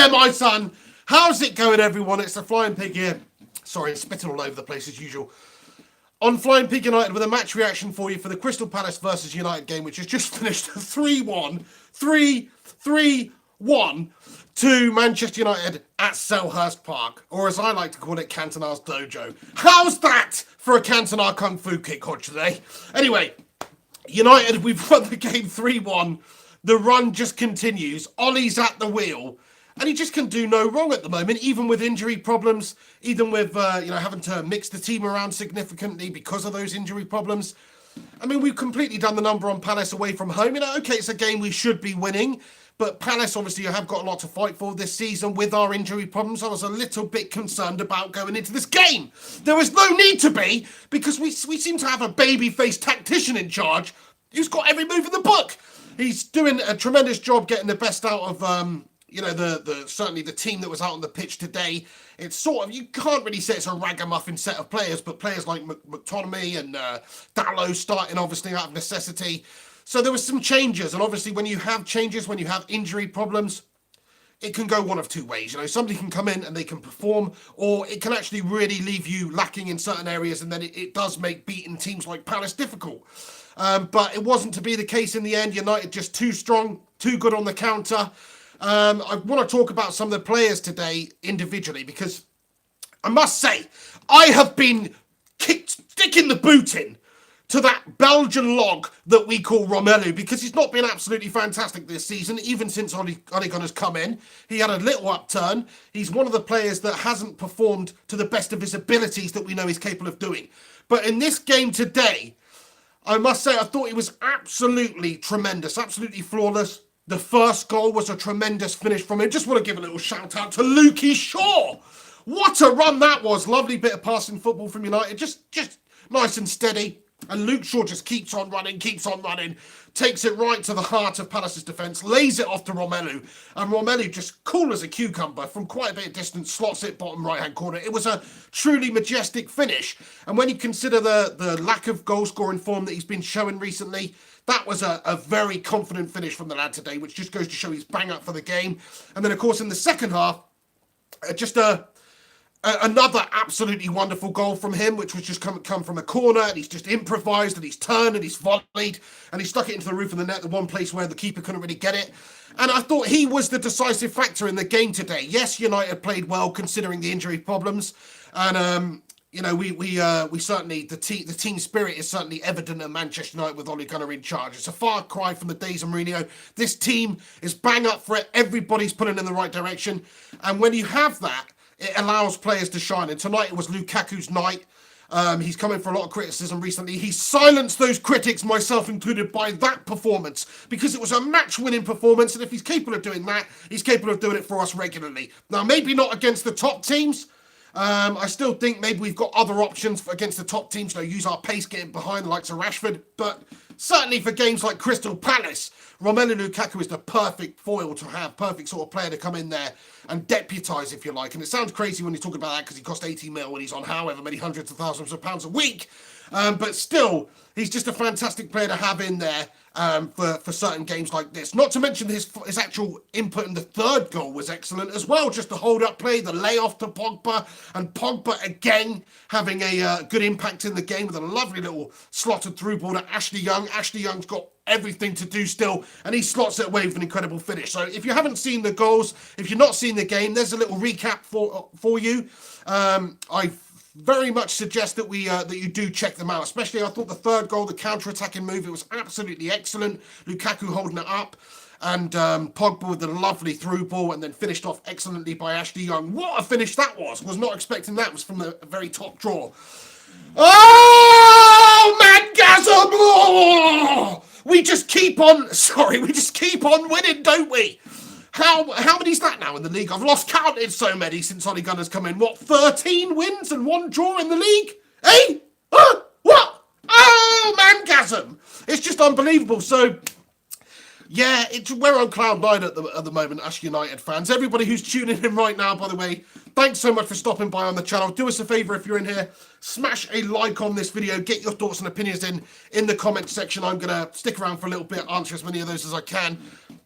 there, my son. How's it going, everyone? It's the Flying Pig here. Sorry, spitting all over the place as usual. On Flying Pig United with a match reaction for you for the Crystal Palace versus United game, which has just finished 3-1 to Manchester United at Selhurst Park, or as I like to call it, Cantona's Dojo. How's that for a Cantona Kung Fu kick today? Anyway, United, we've won the game 3-1. The run just continues. Ollie's at the wheel. And he just can do no wrong at the moment, even with injury problems, even with having to mix the team around significantly because of those injury problems. I mean, we've completely done the number on Palace away from home. Okay, it's a game we should be winning, but Palace obviously have got a lot to fight for this season with our injury problems. I was a little bit concerned about going into this game. There was no need to be, because we seem to have a baby-faced tactician in charge who's got every move in the book. He's doing a tremendous job getting the best out of certainly the team that was out on the pitch today. It's sort of, you can't really say it's a ragamuffin set of players, but players like McTominay and Dalot starting obviously out of necessity. So there were some changes, and obviously when you have changes, when you have injury problems, it can go one of two ways. Somebody can come in and they can perform, or it can actually really leave you lacking in certain areas, and then it does make beating teams like Palace difficult. But it wasn't to be the case in the end. United just too strong, too good on the counter. I want to talk about some of the players today individually, because I must say, I have been sticking the boot in to that Belgian log that we call Romelu, because he's not been absolutely fantastic this season, even since Ole Gunnar has come in. He had a little upturn. He's one of the players that hasn't performed to the best of his abilities that we know he's capable of doing. But in this game today, I must say, I thought he was absolutely tremendous, absolutely flawless. The first goal was a tremendous finish from him. Just want to give a little shout out to Lukey Shaw. What a run that was. Lovely bit of passing football from United. Just nice and steady. And Luke Shaw just keeps on running, takes it right to the heart of Palace's defence, lays it off to Romelu. And Romelu, just cool as a cucumber, from quite a bit of distance, slots it bottom right-hand corner. It was a truly majestic finish. And when you consider the lack of goal-scoring form that he's been showing recently, that was a very confident finish from the lad today, which just goes to show he's bang up for the game. And then, of course, in the second half, another absolutely wonderful goal from him, which was just come from a corner, and he's just improvised, and he's turned, and he's volleyed, and he stuck it into the roof of the net, the one place where the keeper couldn't really get it. And I thought he was the decisive factor in the game today. Yes, United played well considering the injury problems, and we certainly, the team spirit is certainly evident at Manchester United with Ole Gunnar in charge. It's a far cry from the days of Mourinho. This team is bang up for it. Everybody's pulling in the right direction, and when you have that, it allows players to shine. And tonight it was Lukaku's night. He's come in for a lot of criticism recently. He silenced those critics, myself included, by that performance, because it was a match-winning performance. And if he's capable of doing that, he's capable of doing it for us regularly. Now, maybe not against the top teams. I still think maybe we've got other options against the top teams. Use our pace getting behind the likes of Rashford. But certainly for games like Crystal Palace, Romelu Lukaku is the perfect foil to have, perfect sort of player to come in there and deputise, if you like. And it sounds crazy when you talk about that, because he cost 80 mil and he's on however many hundreds of thousands of pounds a week. But still, he's just a fantastic player to have in there for certain games like this. Not to mention his actual input in the third goal was excellent as well. Just the hold-up play, the layoff to Pogba, and Pogba again having a good impact in the game with a lovely little slotted through ball to Ashley Young. Ashley Young's got everything to do still, and he slots it away with an incredible finish. So if you haven't seen the goals, if you're not seeing the game, there's a little recap for you. I very much suggest that that you do check them out. Especially, I thought the third goal, the counter-attacking move, it was absolutely excellent. Lukaku holding it up, and Pogba with a lovely through ball, and then finished off excellently by Ashley Young. What a finish that was! Was not expecting that. It was from the very top draw. Oh, Mangasm! Oh! We just keep on winning, don't we? How many's that now in the league? I've lost count. It's so many since Ole Gunnar's come in. What, 13 wins and 1 draw in the league? Eh? Huh? What? Oh, Mangasm! It's just unbelievable. So, yeah, we're on cloud nine at the moment, us United fans. Everybody who's tuning in right now, by the way, thanks so much for stopping by on the channel. Do us a favour if you're in here. Smash a like on this video. Get your thoughts and opinions in the comment section. I'm going to stick around for a little bit, answer as many of those as I can.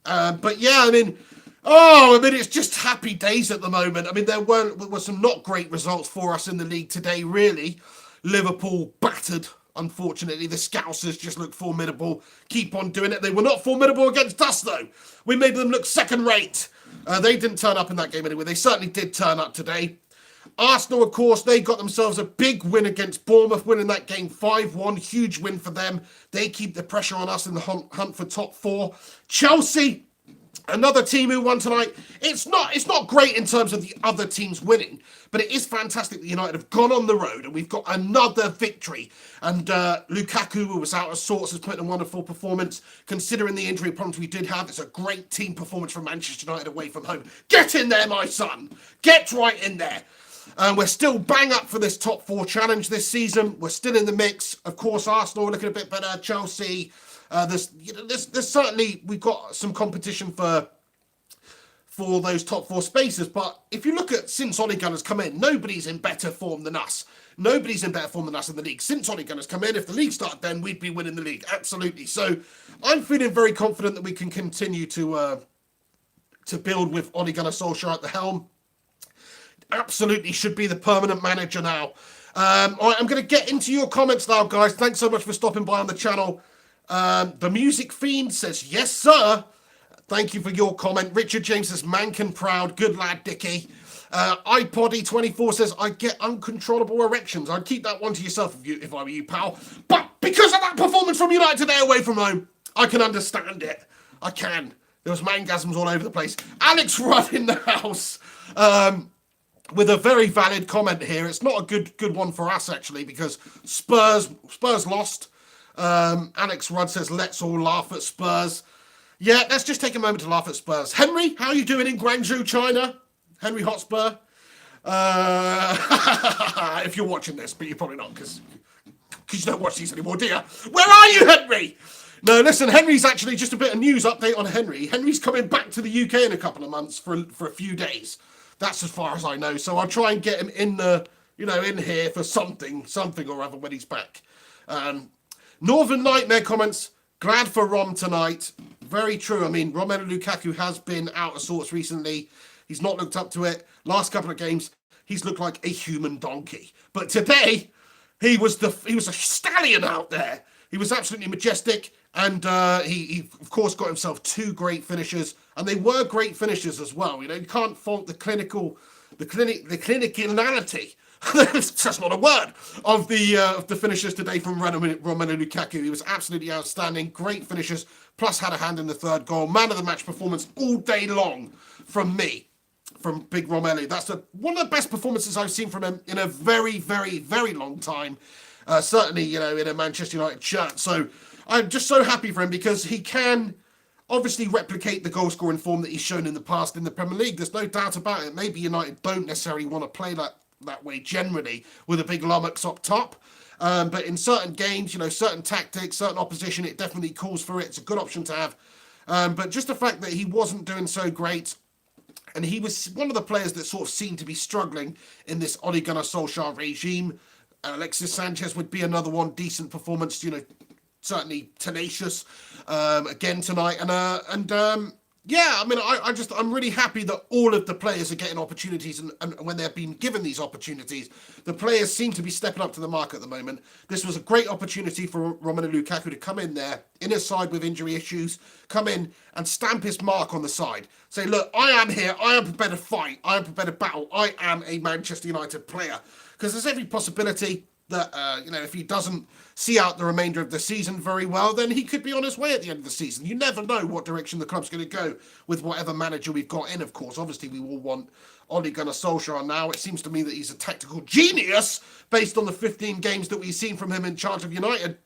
But yeah, I mean, Oh, I mean, it's just happy days at the moment. I mean, there were some not great results for us in the league today, really. Liverpool battered, unfortunately. The Scousers just look formidable. Keep on doing it. They were not formidable against us, though. We made them look second rate. They didn't turn up in that game anyway. They certainly did turn up today. Arsenal, of course, they got themselves a big win against Bournemouth, winning that game 5-1. Huge win for them. They keep the pressure on us in the hunt for top four. Chelsea, another team who won tonight. It's not great in terms of the other teams winning, but it is fantastic that United have gone on the road and we've got another victory. And Lukaku, who was out of sorts, has put in a wonderful performance. Considering the injury problems we did have, it's a great team performance from Manchester United away from home. Get in there, my son. Get right in there. We're still bang up for this top four challenge this season. We're still in the mix. Of course, Arsenal are looking a bit better. Chelsea. There's certainly, we've got some competition for those top four spaces. But if you look at since Ole Gunnar's come in, nobody's in better form than us. Nobody's in better form than us in the league. Since Ole Gunnar's come in, if the league started then, we'd be winning the league. Absolutely. So I'm feeling very confident that we can continue to build with Ole Gunnar Solskjaer at the helm. Absolutely should be the permanent manager now. All right, I'm going to get into your comments now, guys. Thanks so much for stopping by on the channel. The Music Fiend says, yes, sir. Thank you for your comment. Richard James says, Mankin proud. Good lad, Dickie. iPoddy24 says, I get uncontrollable erections. I'd keep that one to yourself if I were you, pal. But because of that performance from United today away from home, I can understand it. I can. There was mangasms all over the place. Alex Rudd in the house. With a very valid comment here. It's not a good one for us, actually, because Spurs lost. Alex Rudd says, let's all laugh at Spurs. Yeah, let's just take a moment to laugh at Spurs. Henry, how are you doing in Guangzhou, China? Henry Hotspur. If you're watching this, but you're probably not, because you don't watch these anymore, do you? Where are you, Henry? No, listen, Henry's actually, just a bit of news update on Henry. Henry's coming back to the UK in a couple of months for a few days. That's as far as I know. So I'll try and get him in in here for something or other when he's back. Northern Nightmare comments, glad for Rom tonight. Very true. I mean, Romelu Lukaku has been out of sorts recently. He's not looked up to it. Last couple of games, he's looked like a human donkey. But today, he was a stallion out there. He was absolutely majestic. And he of course, got himself two great finishes. And they were great finishes as well. You know, you can't fault the clinicality. That's not a word. Of the finishes today from Romelu Lukaku. He was absolutely outstanding. Great finishes. Plus had a hand in the third goal. Man of the match performance all day long from me. From Big Romelu. That's one of the best performances I've seen from him in a very, very, very long time. Certainly, you know, in a Manchester United shirt. So I'm just so happy for him because he can obviously replicate the goal scoring form that he's shown in the past in the Premier League. There's no doubt about it. Maybe United don't necessarily want to play that way generally with a big Lummox up top. But in certain games, you know, certain tactics, certain opposition, it definitely calls for it. It's a good option to have. But just the fact that he wasn't doing so great, and he was one of the players that sort of seemed to be struggling in this Ole Gunnar Solskjaer regime. Alexis Sanchez would be another one. Decent performance, you know, certainly tenacious again tonight. Yeah, I mean, I'm really happy that all of the players are getting opportunities, and when they're being given these opportunities, the players seem to be stepping up to the mark at the moment. This was a great opportunity for Romelu Lukaku to come in there, in a side with injury issues, come in and stamp his mark on the side. Say, look, I am here, I am prepared to fight, I am prepared to battle, I am a Manchester United player. Because there's every possibility that, you know, if he doesn't see out the remainder of the season very well, then he could be on his way at the end of the season. You never know what direction the club's going to go with whatever manager we've got in, of course. Obviously, we all want Ole Gunnar Solskjaer now. It seems to me that he's a tactical genius based on the 15 games that we've seen from him in charge of United.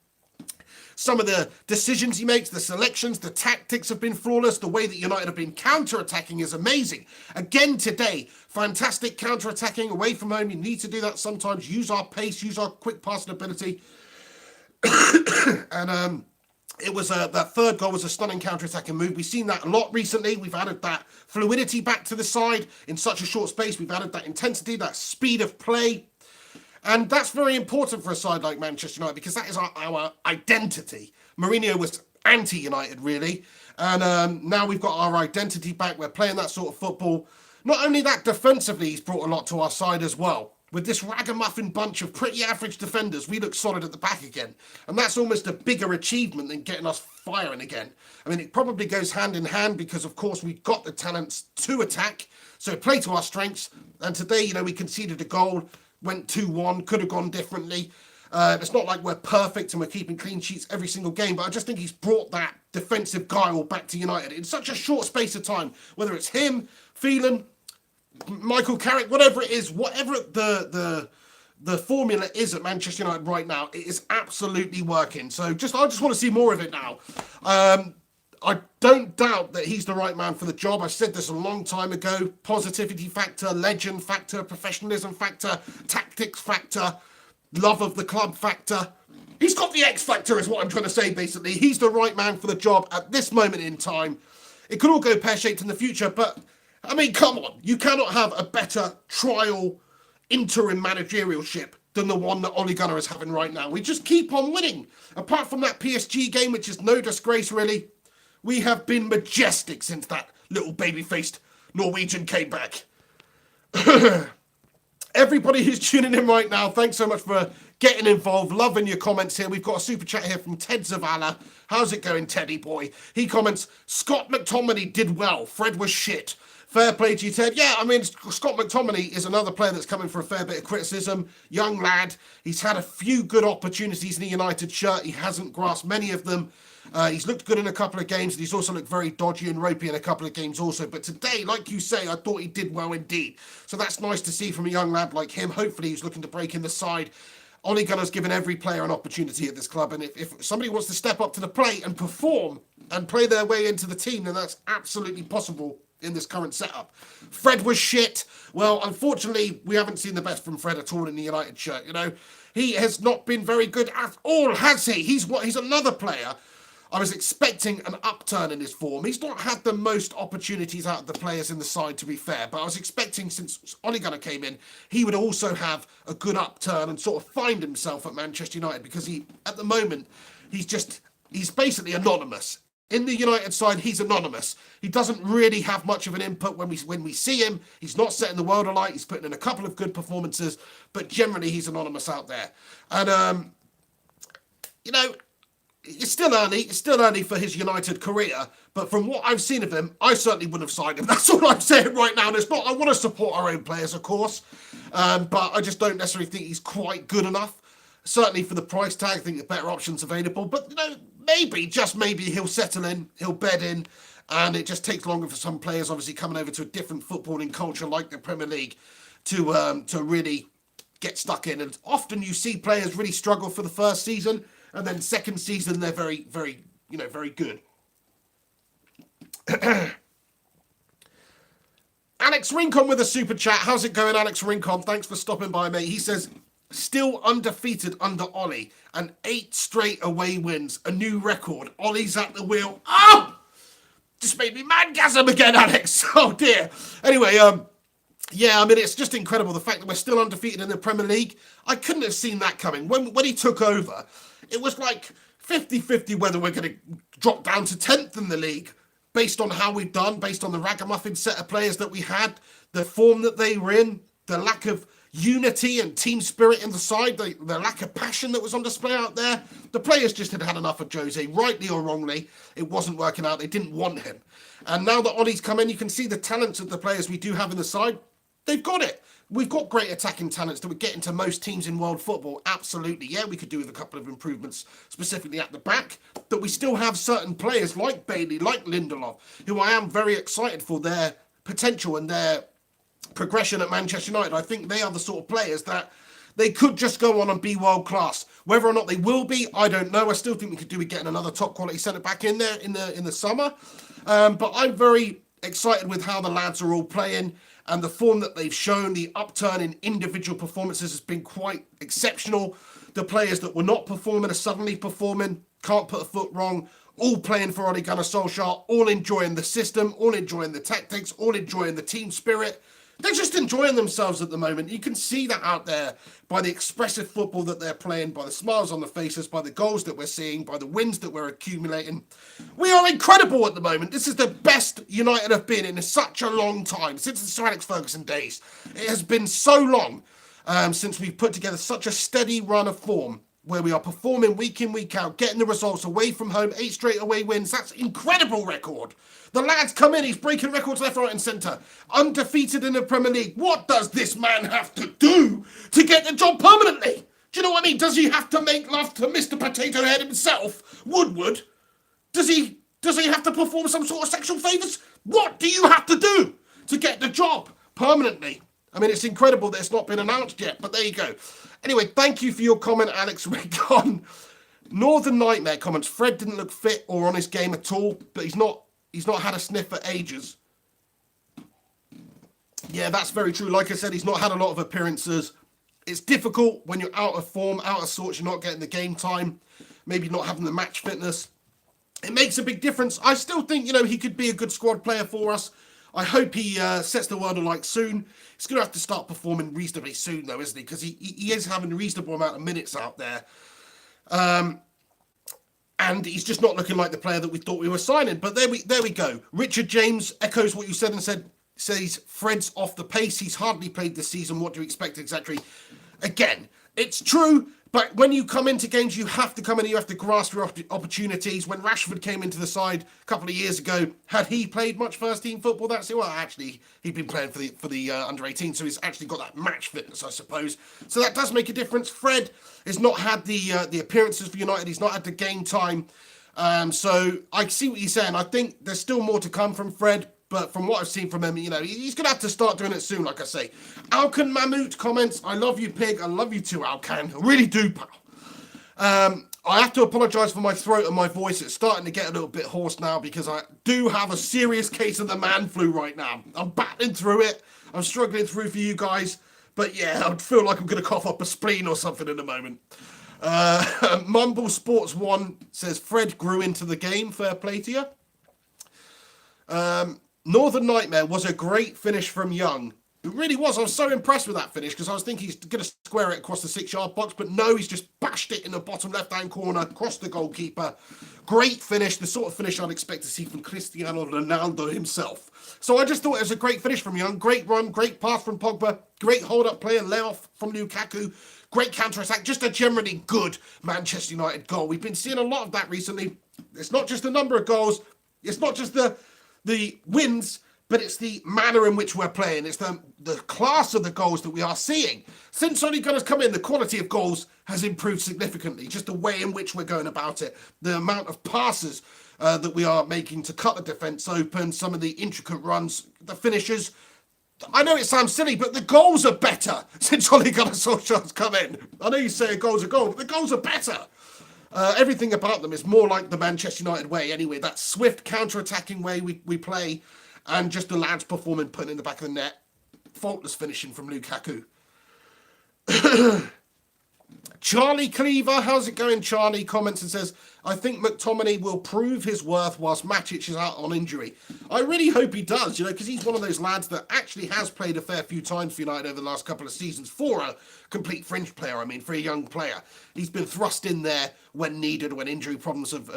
Some of the decisions he makes, the selections, the tactics have been flawless. The way that United have been counter-attacking is amazing. Again today, fantastic counter-attacking away from home. You need to do that sometimes. Use our pace, use our quick passing ability. And it was that third goal was a stunning counter-attacking move. We've seen that a lot recently. We've added that fluidity back to the side in such a short space. We've added that intensity, that speed of play. And that's very important for a side like Manchester United because that is our identity. Mourinho was anti-United, really. And now we've got our identity back. We're playing that sort of football. Not only that, defensively, he's brought a lot to our side as well. With this ragamuffin bunch of pretty average defenders, we look solid at the back again. And that's almost a bigger achievement than getting us firing again. I mean, it probably goes hand in hand because, of course, we've got the talents to attack. So play to our strengths. And today, you know, we conceded a goal, went 2-1, could have gone differently. It's not like we're perfect and we're keeping clean sheets every single game, but I just think he's brought that defensive guile back to United in such a short space of time. Whether it's him, Phelan, Michael Carrick, whatever it is, whatever the formula is at Manchester United right now, it is absolutely working. So I just want to see more of it now. I don't doubt that he's the right man for the job. I said this a long time ago. Positivity factor, legend factor, professionalism factor, tactics factor, love of the club factor. He's got the X factor is what I'm trying to say, basically. He's the right man for the job at this moment in time. It could all go pear-shaped in the future, but, I mean, come on. You cannot have a better trial interim managerialship than the one that Ole Gunnar is having right now. We just keep on winning. Apart from that PSG game, which is no disgrace, really, we have been majestic since that little baby-faced Norwegian came back. Everybody who's tuning in right now, thanks so much for getting involved, loving your comments here. We've got a super chat here from Ted Zavala. How's it going, Teddy boy? He comments, Scott McTominay did well. Fred was shit. Fair play to you, Ted. Yeah, I mean, Scott McTominay is another player that's coming for a fair bit of criticism. Young lad. He's had a few good opportunities in the United shirt. He hasn't grasped many of them. He's looked good in a couple of games, and he's also looked very dodgy and ropey in a couple of games also. But today, like you say, I thought he did well indeed. So that's nice to see from a young lad like him. Hopefully he's looking to break in the side. Ole Gunnar's given every player an opportunity at this club, and if somebody wants to step up to the plate and perform and play their way into the team, then that's absolutely possible in this current setup. Fred was shit. Well, unfortunately, we haven't seen the best from Fred at all in the United shirt, you know. He has not been very good at all, has he? He's another player. I was expecting an upturn in his form. He's not had the most opportunities out of the players in the side, to be fair, but I was expecting since Ole Gunnar came in, he would also have a good upturn and sort of find himself at Manchester United, because at the moment, he's basically anonymous. In the United side, he's anonymous. He doesn't really have much of an input when we see him. He's not setting the world alight. He's putting in a couple of good performances, but generally he's anonymous out there. And, you know, it's still early for his United career, but from what I've seen of him, I certainly wouldn't have signed him. That's all I'm saying right now. And it's not, I want to support our own players, of course, but I just don't necessarily think he's quite good enough. Certainly for the price tag, I think there's better options available. But, you know, maybe, just maybe, he'll settle in, he'll bed in, and it just takes longer for some players, obviously, coming over to a different footballing culture like the Premier League to really get stuck in. And often you see players really struggle for the first season, and then second season they're very, very, you know, very good. Alex Rincon with a super chat. How's it going, Alex Rincon? Thanks for stopping by, mate. He says, still undefeated under Ole, and 8 straight away wins, a new record. Ole's at the wheel. Oh! Just made me mangasm again, Alex. Oh, dear. Anyway, yeah, I mean, it's just incredible, the fact that we're still undefeated in the Premier League. I couldn't have seen that coming. When he took over, it was like 50-50 whether we're going to drop down to 10th in the league, based on how we've done, based on the ragamuffin set of players that we had, the form that they were in, the lack of unity and team spirit in the side, the lack of passion that was on display out there. The players just had enough of Jose, rightly or wrongly. It wasn't working out. They didn't want him. And now that Ole's come in, you can see the talents of the players we do have in the side. They've got it. We've got great attacking talents that would get into most teams in world football. Absolutely. Yeah, we could do with a couple of improvements, specifically at the back. But we still have certain players like Bailey, like Lindelof, who I am very excited for their potential and their progression at Manchester United. I think they are the sort of players that they could just go on and be world class. Whether or not they will be, I don't know. I still think we could do with getting another top quality centre back in there in the summer. But I'm very excited with how the lads are all playing, and the form that they've shown. The upturn in individual performances has been quite exceptional. The players that were not performing are suddenly performing, can't put a foot wrong, all playing for Ole Gunnar Solskjaer, all enjoying the system, all enjoying the tactics, all enjoying the team spirit. they're just enjoying themselves at the moment. You can see that out there by the expressive football that they're playing, by the smiles on the faces, by the goals that we're seeing, by the wins that we're accumulating. We are incredible at the moment. This is the best United have been in such a long time, since the Sir Alex Ferguson days. It has been so long since we've put together such a steady run of form, where we are performing week in, week out, getting the results away from home, 8 straight away wins. That's an incredible record. The lad's come in, he's breaking records left, right and centre. Undefeated in the Premier League. What does this man have to do to get the job permanently? Do you know what I mean? Does he have to make love to Mr. Potato Head himself, Woodward? Does he have to perform some sort of sexual favours? What do you have to do to get the job permanently? I mean, it's incredible that it's not been announced yet, but there you go. Anyway, thank you for your comment, Alex Rigon. Northern Nightmare comments, Fred didn't look fit or on his game at all, but he's not had a sniff for ages. Yeah, that's very true. Like I said, he's not had a lot of appearances. It's difficult when you're out of form, out of sorts, you're not getting the game time, maybe not having the match fitness. It makes a big difference. I still think, he could be a good squad player for us. I hope he sets the world alight soon. He's going to have to start performing reasonably soon, though, isn't he? Because he is having a reasonable amount of minutes out there. And he's just not looking like the player that we thought we were signing. But there we go. Richard James echoes what you said and says Fred's off the pace. He's hardly played this season. What do you expect exactly? Again, it's true. But when you come into games, you have to come in, you have to grasp your opportunities. When Rashford came into the side a couple of years ago, had he played much first-team football? Actually, he'd been playing for the under-18, so he's actually got that match fitness, I suppose. So that does make a difference. Fred has not had the appearances for United. He's not had the game time. So I see what you're saying. I think there's still more to come from Fred. But from what I've seen from him, he's going to have to start doing it soon, like I say. Alkan Mammoot comments, I love you, pig. I love you too, Alkan. I really do, pal. I have to apologise for my throat and my voice. It's starting to get a little bit hoarse now because I do have a serious case of the man flu right now. I'm battling through it. I'm struggling through for you guys. But yeah, I feel like I'm going to cough up a spleen or something in a moment. Mumble Sports 1 says, Fred grew into the game. Fair play to you. Northern Nightmare was a great finish from Young. It really was. I was so impressed with that finish because I was thinking he's going to square it across the 6-yard box, but no, he's just bashed it in the bottom left-hand corner, across the goalkeeper. Great finish, the sort of finish I'd expect to see from Cristiano Ronaldo himself. So I just thought it was a great finish from Young. Great run, great pass from Pogba, great hold-up play and layoff from Lukaku, great counter-attack, just a generally good Manchester United goal. We've been seeing a lot of that recently. It's not just the number of goals, it's not just the wins, but it's the manner in which we're playing. It's the class of the goals that we are seeing. Since Ole Gunnar's come in, the quality of goals has improved significantly. Just the way in which we're going about it, the amount of passes that we are making to cut the defence open, some of the intricate runs, the finishes. I know it sounds silly, but the goals are better since Ole Gunnar Solskjaer's come in. I know you say a goal's a goal, but the goals are better. Everything about them is more like the Manchester United way anyway. That swift counter-attacking way we play, and just the lads performing, putting in the back of the net. Faultless finishing from Lukaku. Charlie Cleaver, how's it going, Charlie? Comments and says, I think McTominay will prove his worth whilst Matic is out on injury. I really hope he does, because he's one of those lads that actually has played a fair few times for United over the last couple of seasons for a complete fringe player, for a young player. He's been thrust in there when needed, when injury problems have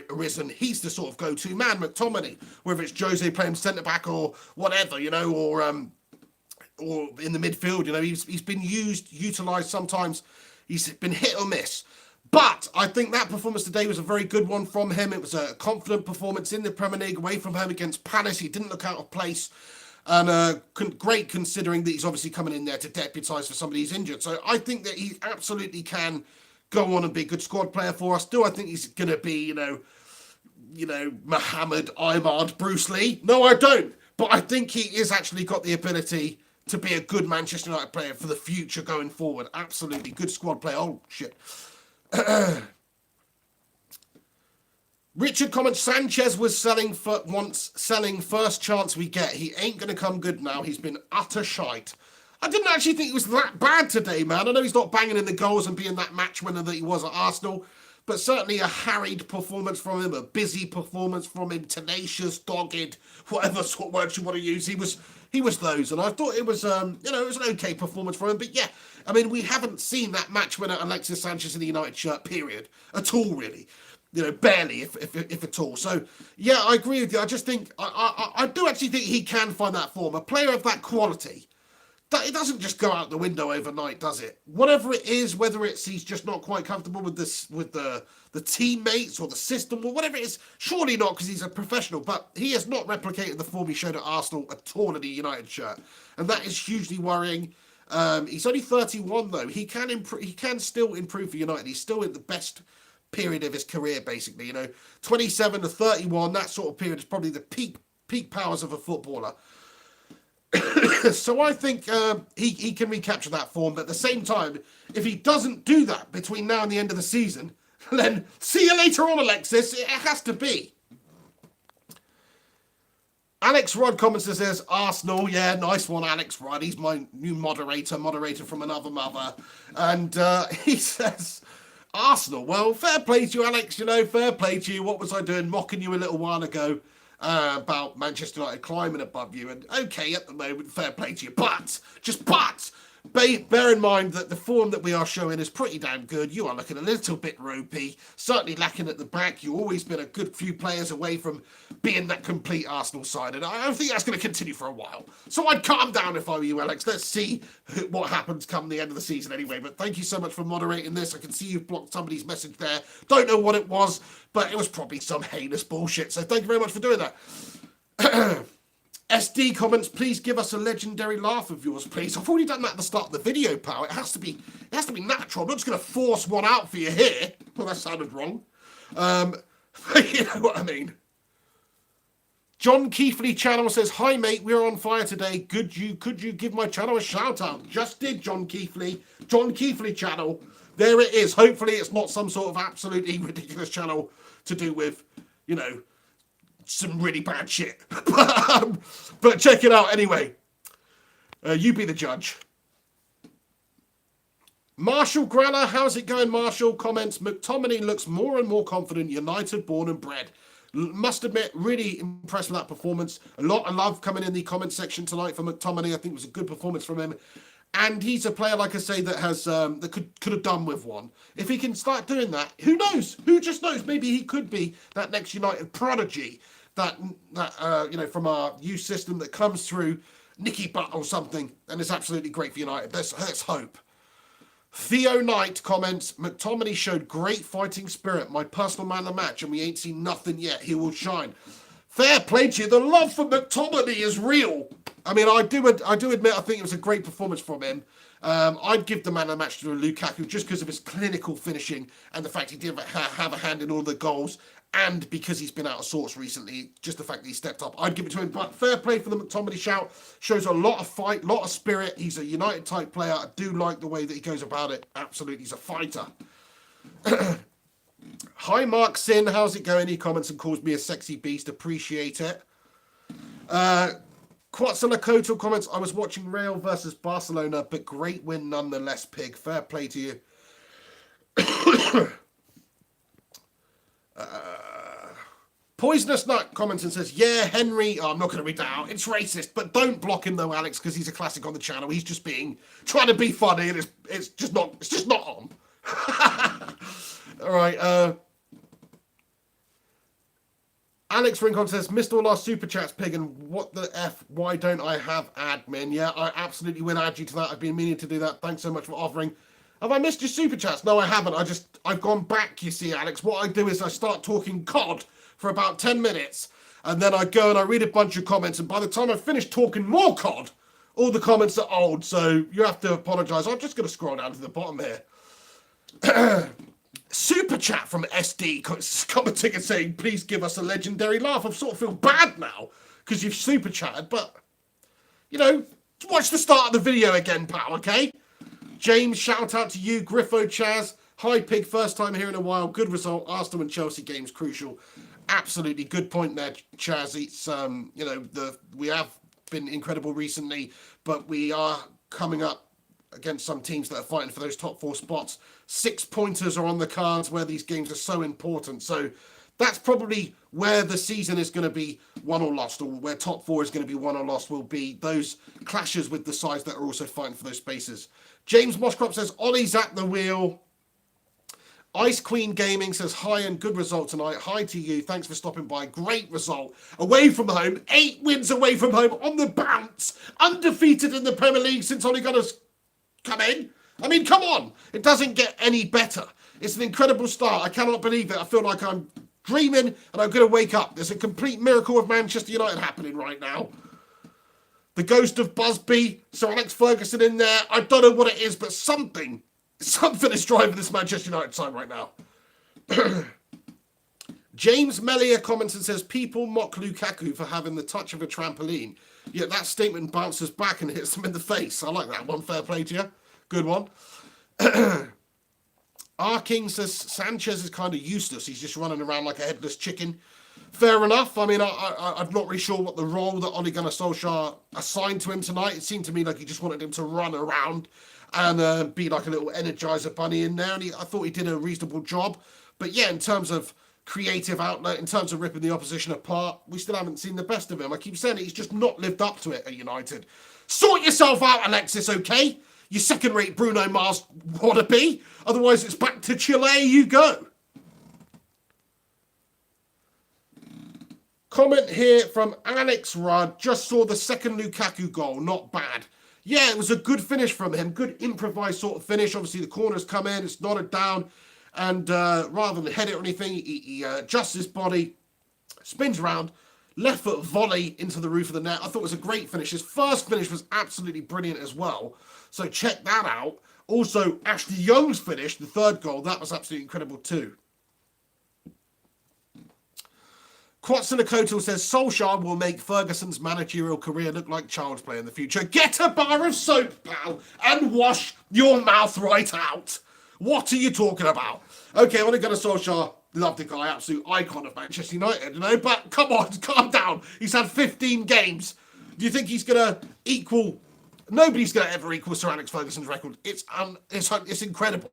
arisen. He's the sort of go-to man, McTominay, whether it's Jose playing centre-back or whatever, or in the midfield, he's been utilised sometimes. He's been hit or miss. But I think that performance today was a very good one from him. It was a confident performance in the Premier League, away from home against Palace. He didn't look out of place. And great considering that he's obviously coming in there to deputise for somebody who's injured. So I think that he absolutely can go on and be a good squad player for us. Do I think he's going to be, Muhammad, Imad, Bruce Lee? No, I don't. But I think he is actually got the ability to be a good Manchester United player for the future going forward. Absolutely. Good squad player. Oh, shit. Richard comments, Sanchez was selling first chance we get. He ain't going to come good now. He's been utter shite. I didn't actually think he was that bad today, man. I know he's not banging in the goals and being that match winner that he was at Arsenal. but certainly a harried performance from him, a busy performance from him, tenacious, dogged, whatever sort of words you want to use. He was those, and I thought it was it was an okay performance from him. But yeah, I mean, we haven't seen that match winner Alexis Sanchez in the United shirt period at all, really. Barely, if at all. So, yeah, I agree with you. I just think, I do actually think he can find that form. A player of that quality, it doesn't just go out the window overnight, does it? Whatever it is, whether it's he's just not quite comfortable with the teammates or the system or whatever it is, surely not because he's a professional, but he has not replicated the form he showed at Arsenal at all in the United shirt. And that is hugely worrying. He's only 31 though. He can still improve for United. He's still in the best period of his career, basically. 27 to 31, that sort of period is probably the peak powers of a footballer. So I think he can recapture that form, but at the same time, if he doesn't do that between now and the end of the season, then see you later on, Alexis. It has to be. Alex Rudd comments and says, Arsenal, yeah, nice one, Alex Rudd. He's my new moderator from another mother. And he says, Arsenal, well, fair play to you, Alex, fair play to you. What was I doing? Mocking you a little while ago about Manchester United climbing above you. And okay, at the moment, fair play to you. But, bear in mind that the form that we are showing is pretty damn good. You are looking a little bit ropey, certainly lacking at the back. You've always been a good few players away from being that complete Arsenal side, and I don't think that's going to continue for a while. So I'd calm down if I were you, Alex. Let's see what happens come the end of the season anyway. But thank you so much for moderating this. I can see you've blocked somebody's message there. Don't know what it was, but it was probably some heinous bullshit. So thank you very much for doing that. SD comments, please give us a legendary laugh of yours, please. I've already done that at the start of the video, pal. It has to be natural. I'm not just going to force one out for you here. Well, that sounded wrong. You know what I mean. John Keithley channel says, hi, mate, we're on fire today. Could you give my channel a shout out? Just did, John Keithley. John Keithley channel. There it is. Hopefully it's not some sort of absolutely ridiculous channel to do with, some really bad shit. But check it out anyway. You be the judge. Marshall Gralla, how's it going, Marshall? Comments, McTominay looks more and more confident, United born and bred. Must admit, really impressed with that performance. A lot of love coming in the comment section tonight for McTominay. I think it was a good performance from him. And he's a player, like I say, that has that could have done with one. If he can start doing that, who knows? Who just knows? Maybe he could be that next United prodigy. That from our youth system that comes through Nicky Butt or something, and it's absolutely great for United. Let's hope. Theo Knight comments, McTominay showed great fighting spirit, my personal man of the match, and we ain't seen nothing yet. He will shine. Fair play to you. The love for McTominay is real. I mean, I do admit I think it was a great performance from him. I'd give the man of the match to Lukaku just because of his clinical finishing and the fact he did have a hand in all the goals. And because he's been out of sorts recently, just the fact that he stepped up, I'd give it to him. But fair play for the McTominay shout. Shows a lot of fight, lot of spirit. He's a United-type player. I do like the way that he goes about it. Absolutely, he's a fighter. Hi, Mark Sin. How's it going? He comments and calls me a sexy beast. Appreciate it. Quetzalcoatl comments, I was watching Real versus Barcelona, but great win nonetheless, Pig. Fair play to you. Poisonous Nut comments and says, yeah, Henry, I'm not going to read that out. It's racist, but don't block him though, Alex, because he's a classic on the channel. He's just trying to be funny, and it's just not on. All right. Alex Rincon says, missed all our super chats, Pig, and what the F, why don't I have admin? Yeah, I absolutely will add you to that. I've been meaning to do that. Thanks so much for offering. Have I missed your super chats? No, I haven't. I've gone back, you see, Alex. What I do is I start talking COD for about 10 minutes, and then I go and I read a bunch of comments, and by the time I finish talking more COD, all the comments are old, so you have to apologise. I'm just going to scroll down to the bottom here. Super chat from SD commenting and saying, please give us a legendary laugh. I sort of feel bad now because you've super chatted, but, watch the start of the video again, pal, okay? James, shout out to you. Griffo Chaz. Hi, Pig. First time here in a while. Good result. Arsenal and Chelsea games crucial. Absolutely good point there, Chaz. It's we have been incredible recently, but we are coming up against some teams that are fighting for those top 4 spots. 6-pointers are on the cards where these games are so important. So that's probably where the season is going to be won or lost, or where top 4 is going to be won or lost, will be those clashes with the sides that are also fighting for those spaces. James Moshcrop says, Ollie's at the wheel. Ice Queen Gaming says, hi and good result tonight. Hi to you. Thanks for stopping by. Great result. Away from home. 8 wins away from home on the bounce. Undefeated in the Premier League since Ole Gunnar's come in. I mean, come on. It doesn't get any better. It's an incredible start. I cannot believe it. I feel like I'm dreaming and I'm going to wake up. There's a complete miracle of Manchester United happening right now. The ghost of Busby, Sir Alex Ferguson in there. I don't know what it is, but something is driving this Manchester United side right now. James Mellier comments and says, people mock Lukaku for having the touch of a trampoline. Yet that statement bounces back and hits them in the face. I like that one. Fair play to you. Good one. R. King says, Sanchez is kind of useless. He's just running around like a headless chicken. Fair enough. I mean, I'm not really sure what the role that Ole Gunnar Solskjaer assigned to him tonight. It seemed to me like he just wanted him to run around and be like a little Energizer bunny in there. And I thought he did a reasonable job. But yeah, in terms of creative outlet, in terms of ripping the opposition apart, we still haven't seen the best of him. I keep saying it, he's just not lived up to it at United. Sort yourself out, Alexis, okay? You second-rate Bruno Mars wannabe. Otherwise, it's back to Chile you go. Comment here from Alex Rudd. Just saw the second Lukaku goal. Not bad. Yeah, it was a good finish from him. Good improvised sort of finish. Obviously, the corners come in. It's nodded down. And rather than head it or anything, he adjusts his body, spins around, left foot volley into the roof of the net. I thought it was a great finish. His first finish was absolutely brilliant as well. So check that out. Also, Ashley Young's finish, the third goal, that was absolutely incredible too. Quatsinakoto says, Solskjaer will make Ferguson's managerial career look like child's play in the future. Get a bar of soap, pal, and wash your mouth right out. What are you talking about? Okay, Ole Gunnar Solskjaer, love the guy, absolute icon of Manchester United, you know, but come on, calm down. He's had 15 games. Do you think he's going to equal... Nobody's going to ever equal Sir Alex Ferguson's record. It's incredible.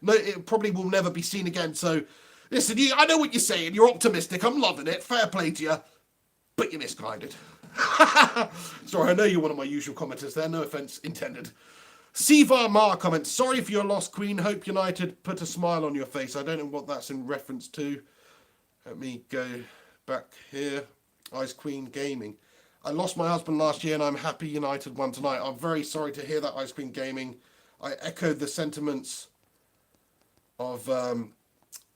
No, it probably will never be seen again. So, listen, I know what you're saying. You're optimistic. I'm loving it. Fair play to you. But you're misguided. Sorry, I know you're one of my usual commenters there. No offence intended. Sivar Mar comments, sorry for your loss, Queen. Hope United put a smile on your face. I don't know what that's in reference to. Let me go back here. Ice Queen Gaming. I lost my husband last year and I'm happy United won tonight. I'm very sorry to hear that, Ice Queen Gaming. I echoed the sentiments of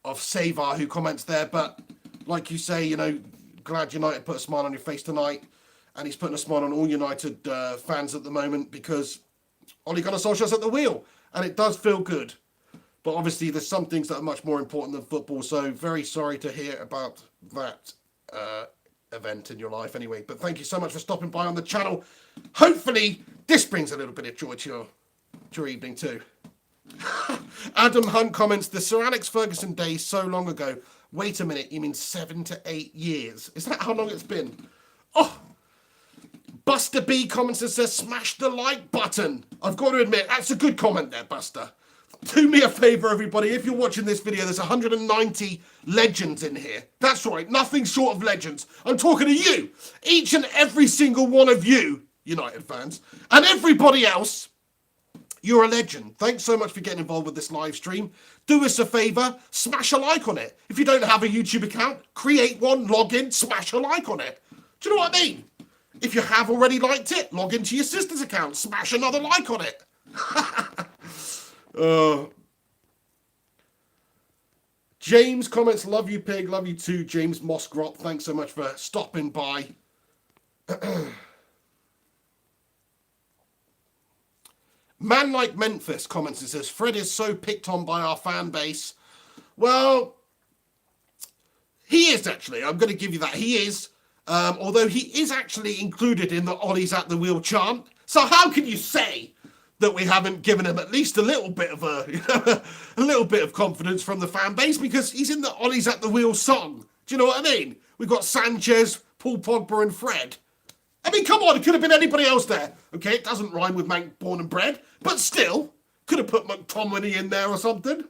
Savar who comments there. But like you say, you know, glad United put a smile on your face tonight. And he's putting a smile on all United fans at the moment because Ole Gunnar Solskjaer's at the wheel. And it does feel good. But obviously there's some things that are much more important than football. So very sorry to hear about that event in your life anyway. But thank you so much for stopping by on the channel. Hopefully this brings a little bit of joy to your evening too. Adam Hunt comments, the Sir Alex Ferguson days so long ago. Wait a minute, you mean 7 to 8 years? Is that how long it's been? Oh, Buster B comments and says, smash the like button. I've got to admit, that's a good comment there, Buster. Do me a favour, everybody. If you're watching this video, there's 190 legends in here. That's right, nothing short of legends. I'm talking to you. Each and every single one of you, United fans, and everybody else, you're a legend. Thanks so much for getting involved with this live stream. Do us a favour, smash a like on it. If you don't have a YouTube account, create one, log in, smash a like on it. Do you know what I mean? If you have already liked it, log into your sister's account, smash another like on it. James comments, love you, pig, love you too, James Mossgrop. Thanks so much for stopping by. Man Like Memphis comments and says, Fred is so picked on by our fan base. Well, he is actually. I'm going to give you that. He is. Although he is actually included in the Ollie's at the wheel chant. So how can you say that we haven't given him at least a little bit of a little bit of confidence from the fan base, because he's in the Ollie's at the wheel song. Do you know what I mean? We've got Sanchez, Paul Pogba and Fred. I mean, come on, it could have been anybody else there. Okay, it doesn't rhyme with Mank born and bred, but still, could have put McTominay in there or something.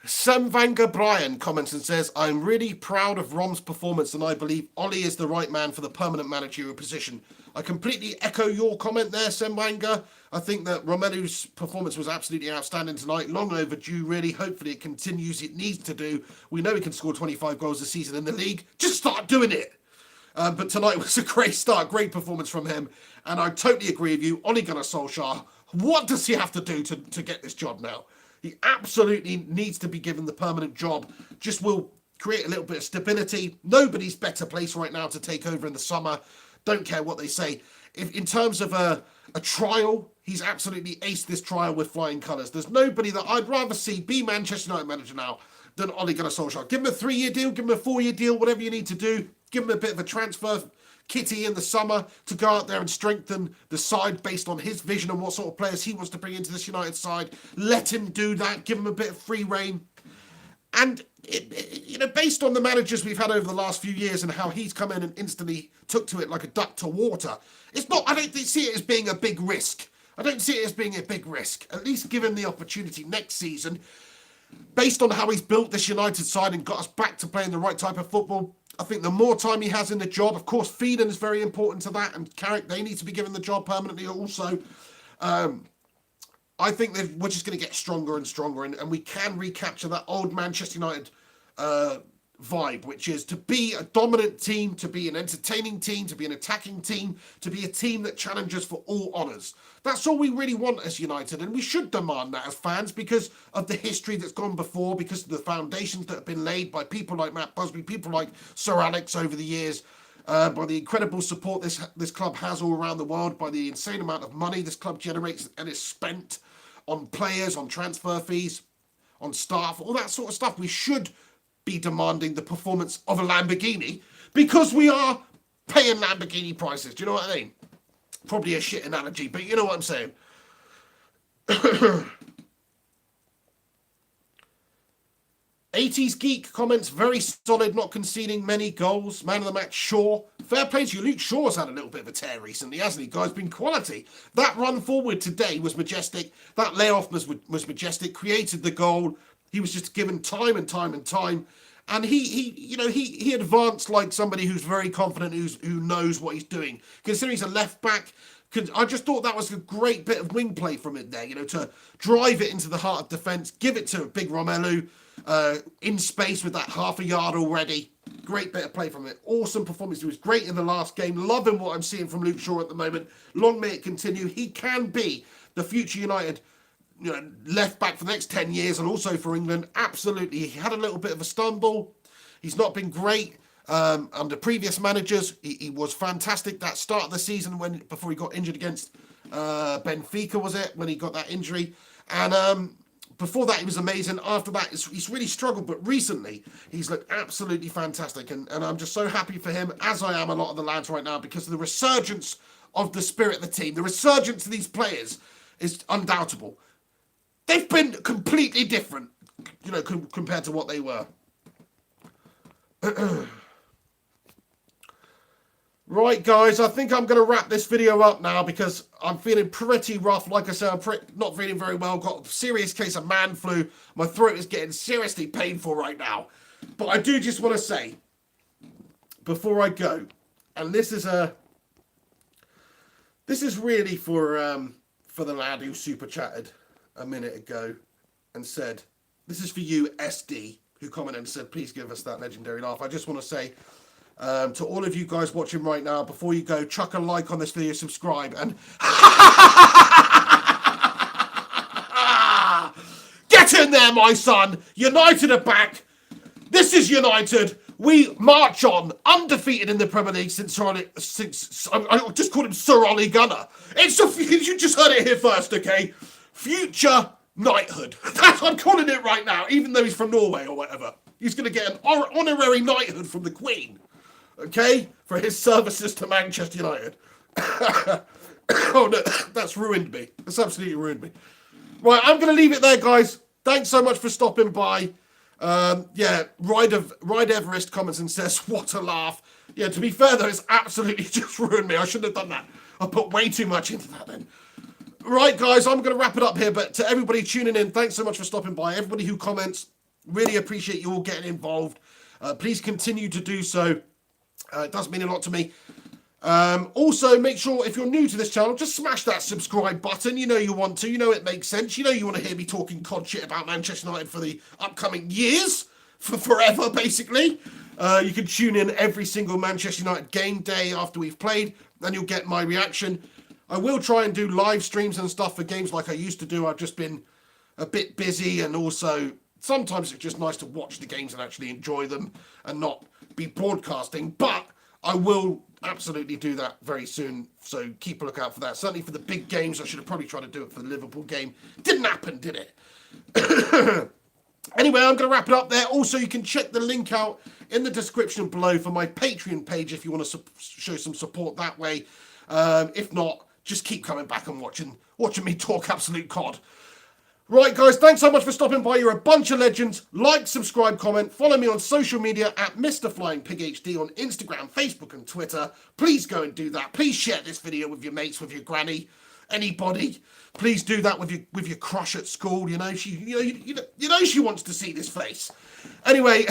Samvanga Brian comments and says, I'm really proud of Rom's performance and I believe Ollie is the right man for the permanent managerial position. I completely echo your comment there, Samvanga. I think that Romelu's performance was absolutely outstanding tonight. Long overdue, really. Hopefully it continues. It needs to do. We know he can score 25 goals a season in the league. Just start doing it. But tonight was a great start, great performance from him. And I totally agree with you. Ole Gunnar Solskjaer, what does he have to do to get this job now? He absolutely needs to be given the permanent job. Just will create a little bit of stability. Nobody's better placed right now to take over in the summer. Don't care what they say. If, in terms of a trial, he's absolutely aced this trial with flying colours. There's nobody that I'd rather see be Manchester United manager now than Ole Gunnar Solskjaer. Give him a 3-year deal, give him a 4-year deal, whatever you need to do. Give him a bit of a transfer kitty in the summer to go out there and strengthen the side based on his vision and what sort of players he wants to bring into this United side. Let him do that. Give him a bit of free rein. And, based on the managers we've had over the last few years and how he's come in and instantly took to it like a duck to water, I don't see it as being a big risk. I don't see it as being a big risk. At least give him the opportunity next season. Based on how he's built this United side and got us back to playing the right type of football, I think the more time he has in the job, of course, Phelan is very important to that, and Carrick, they need to be given the job permanently also. I think that we're just going to get stronger and stronger, and we can recapture that old Manchester United vibe, which is to be a dominant team, to be an entertaining team, to be an attacking team, to be a team that challenges for all honours. That's all we really want as United, and we should demand that as fans because of the history that's gone before, because of the foundations that have been laid by people like Matt Busby, people like Sir Alex over the years, by the incredible support this club has all around the world, by the insane amount of money this club generates and is spent on players, on transfer fees, on staff, all that sort of stuff. We should be demanding the performance of a Lamborghini because we are paying Lamborghini prices. Do you know what I mean? Probably a shit analogy, but you know what I'm saying. 80s Geek comments, very solid, not conceding many goals. Man of the match, Shaw. Fair play to you. Luke Shaw's had a little bit of a tear recently, hasn't he? Guy's been quality. That run forward today was majestic. That layoff was majestic, created the goal. He was just given time and time and time. And he advanced like somebody who's very confident, who knows what he's doing. Considering he's a left back, I just thought that was a great bit of wing play from it there, to drive it into the heart of defence, give it to big Romelu in space with that half a yard already. Great bit of play from it. Awesome performance. He was great in the last game. Loving what I'm seeing from Luke Shaw at the moment. Long may it continue. He can be the future United left back for the next 10 years and also for England. Absolutely. He had a little bit of a stumble. He's not been great under previous managers. He was fantastic that start of the season before he got injured against Benfica, was it, when he got that injury. And before that, he was amazing. After that, he's really struggled. But recently, he's looked absolutely fantastic. And I'm just so happy for him, as I am a lot of the lads right now, because of the resurgence of the spirit of the team. The resurgence of these players is undoubtable. They've been completely different, compared to what they were. Right, guys, I think I'm going to wrap this video up now because I'm feeling pretty rough. Like I said, I'm not feeling very well. Got a serious case of man flu. My throat is getting seriously painful right now. But I do just want to say, before I go, and this is really for the lad who super chatted a minute ago and said, this is for you, SD, who commented and said, please give us that legendary laugh. I just want to say to all of you guys watching right now, before you go, chuck a like on this video, subscribe, and get in there, my son. United are back. This is United. We march on, undefeated in the Premier League since I just called him Sir Ole Gunnar. You just heard it here first, okay? Future knighthood. That's what I'm calling it right now, even though he's from Norway or whatever. He's going to get an honorary knighthood from the Queen, okay, for his services to Manchester United. Oh, no, that's ruined me. That's absolutely ruined me. Right, I'm going to leave it there, guys. Thanks so much for stopping by. Yeah, Ride Everest comments and says, what a laugh. Yeah, to be fair though, it's absolutely just ruined me. I shouldn't have done that. I put way too much into that then. Right, guys, I'm going to wrap it up here. But to everybody tuning in, thanks so much for stopping by. Everybody who comments, really appreciate you all getting involved. Please continue to do so. It does mean a lot to me. Also, make sure if you're new to this channel, just smash that subscribe button. You know you want to. You know it makes sense. You know you want to hear me talking cod shit about Manchester United for the upcoming years. For forever, basically. You can tune in every single Manchester United game day after we've played, and you'll get my reaction. I will try and do live streams and stuff for games like I used to do. I've just been a bit busy, and also sometimes it's just nice to watch the games and actually enjoy them and not be broadcasting. But I will absolutely do that very soon, so keep a lookout for that. Certainly for the big games. I should have probably tried to do it for the Liverpool game. Didn't happen, did it? Anyway, I'm going to wrap it up there. Also, you can check the link out in the description below for my Patreon page if you want to show some support that way. If not, just keep coming back and watching me talk absolute cod. Right, guys, thanks so much for stopping by. You're a bunch of legends. Like, subscribe, comment. Follow me on social media at Mr. Flying Pig HD on Instagram, Facebook, and Twitter. Please go and do that. Please share this video with your mates, with your granny, anybody. Please do that with your crush at school. You know she wants to see this face. Anyway,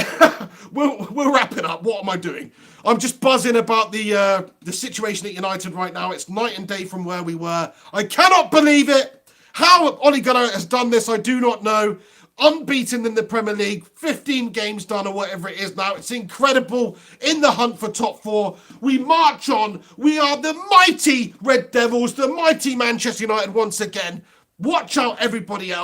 we'll wrap it up. What am I doing? I'm just buzzing about the situation at United right now. It's night and day from where we were. I cannot believe it. How Ole Gunnar has done this, I do not know. Unbeaten in the Premier League, 15 games done or whatever it is now. It's incredible. In the hunt for top four. We march on. We are the mighty Red Devils, the mighty Manchester United once again. Watch out, everybody else.